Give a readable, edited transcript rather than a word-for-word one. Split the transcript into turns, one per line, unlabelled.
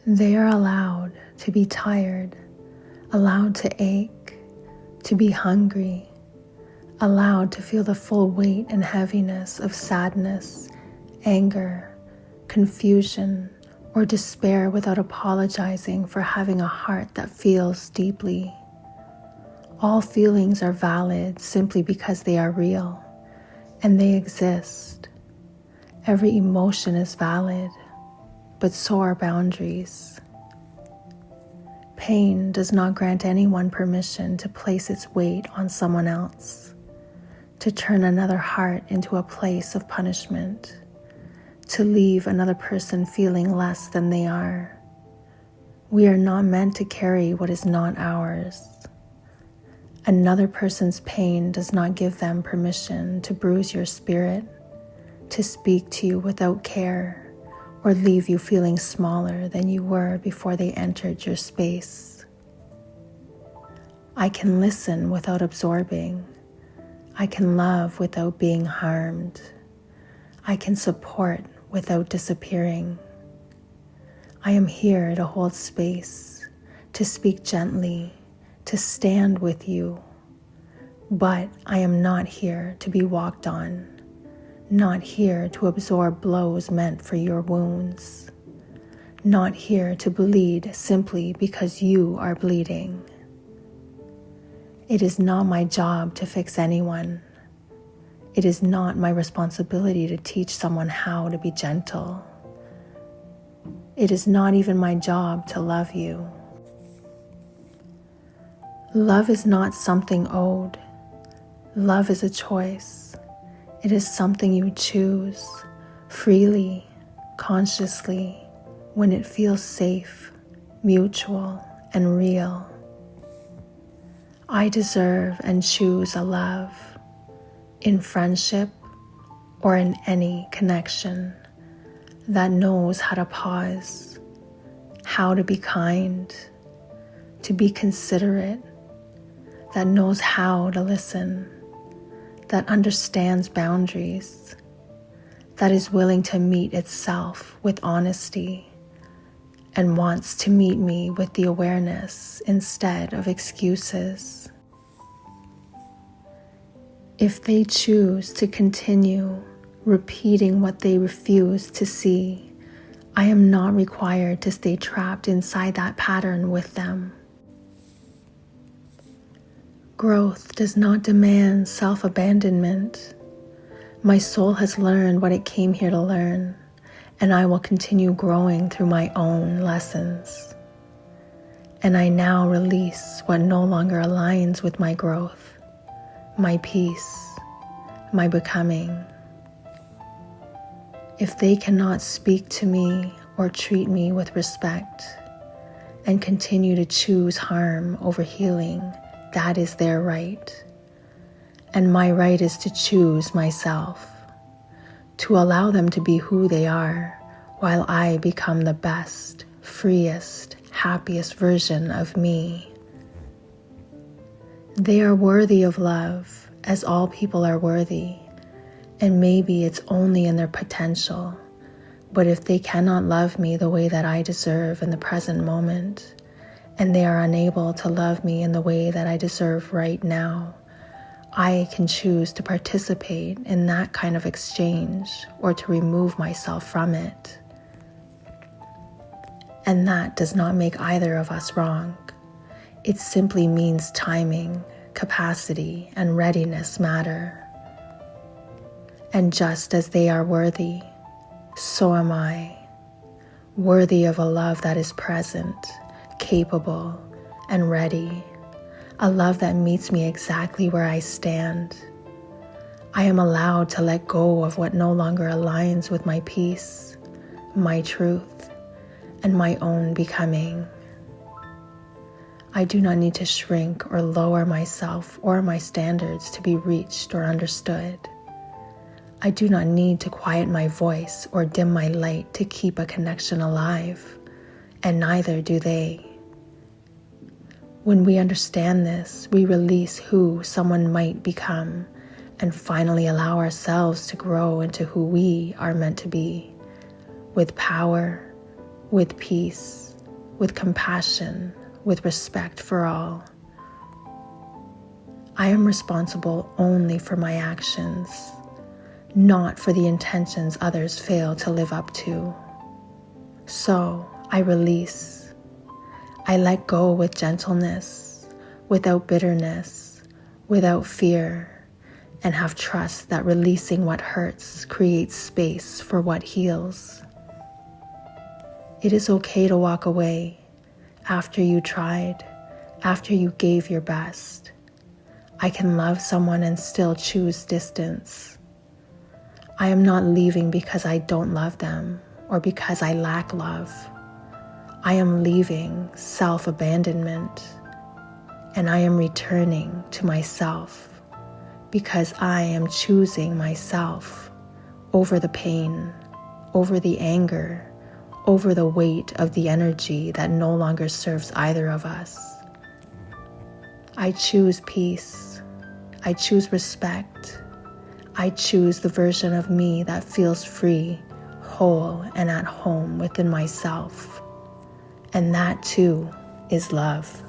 They are allowed to be tired, allowed to ache, to be hungry, allowed to feel the full weight and heaviness of sadness, anger, confusion, or despair without apologizing for having a heart that feels deeply. All feelings are valid simply because they are real and they exist. Every emotion is valid, but so are boundaries. Pain does not grant anyone permission to place its weight on someone else, to turn another heart into a place of punishment, to leave another person feeling less than they are. We are not meant to carry what is not ours. Another person's pain does not give them permission to bruise your spirit, to speak to you without care, or leave you feeling smaller than you were before they entered your space. I can listen without absorbing. I can love without being harmed. I can support without disappearing. I am here to hold space, to speak gently, to stand with you, but I am not here to be walked on, not here to absorb blows meant for your wounds, not here to bleed simply because you are bleeding. It is not my job to fix anyone. It is not my responsibility to teach someone how to be gentle. It is not even my job to love you. Love is not something owed. Love is a choice. It is something you choose freely, consciously, when it feels safe, mutual, and real. I deserve and choose a love, in friendship or in any connection, that knows how to pause, how to be kind, to be considerate, that knows how to listen, that understands boundaries, that is willing to meet itself with honesty and wants to meet me with the awareness instead of excuses. If they choose to continue repeating what they refuse to see, I am not required to stay trapped inside that pattern with them. Growth does not demand self-abandonment. My soul has learned what it came here to learn, and I will continue growing through my own lessons. And I now release what no longer aligns with my growth, my peace, my becoming. If they cannot speak to me or treat me with respect and continue to choose harm over healing, that is their right. And my right is to choose myself, to allow them to be who they are while I become the best, freest, happiest version of me. They are worthy of love, as all people are worthy, and maybe it's only in their potential. But if they cannot love me the way that I deserve in the present moment, and they are unable to love me in the way that I deserve right now, I can choose to participate in that kind of exchange or to remove myself from it. And that does not make either of us wrong. It simply means timing, capacity, and readiness matter. And just as they are worthy, so am I, worthy of a love that is present, capable, and ready, a love that meets me exactly where I stand. I am allowed to let go of what no longer aligns with my peace, my truth, and my own becoming. I do not need to shrink or lower myself or my standards to be reached or understood. I do not need to quiet my voice or dim my light to keep a connection alive, and neither do they. When we understand this, we release who someone might become and finally allow ourselves to grow into who we are meant to be, with power, with peace, with compassion, with respect for all. I am responsible only for my actions, not for the intentions others fail to live up to. So I release. I let go with gentleness, without bitterness, without fear, and have trust that releasing what hurts creates space for what heals. It is okay to walk away after you tried, after you gave your best. I can love someone and still choose distance. I am not leaving because I don't love them or because I lack love. I am leaving self-abandonment, and I am returning to myself because I am choosing myself over the pain, over the anger, over the weight of the energy that no longer serves either of us. I choose peace. I choose respect. I choose the version of me that feels free, whole, and at home within myself. And that too is love.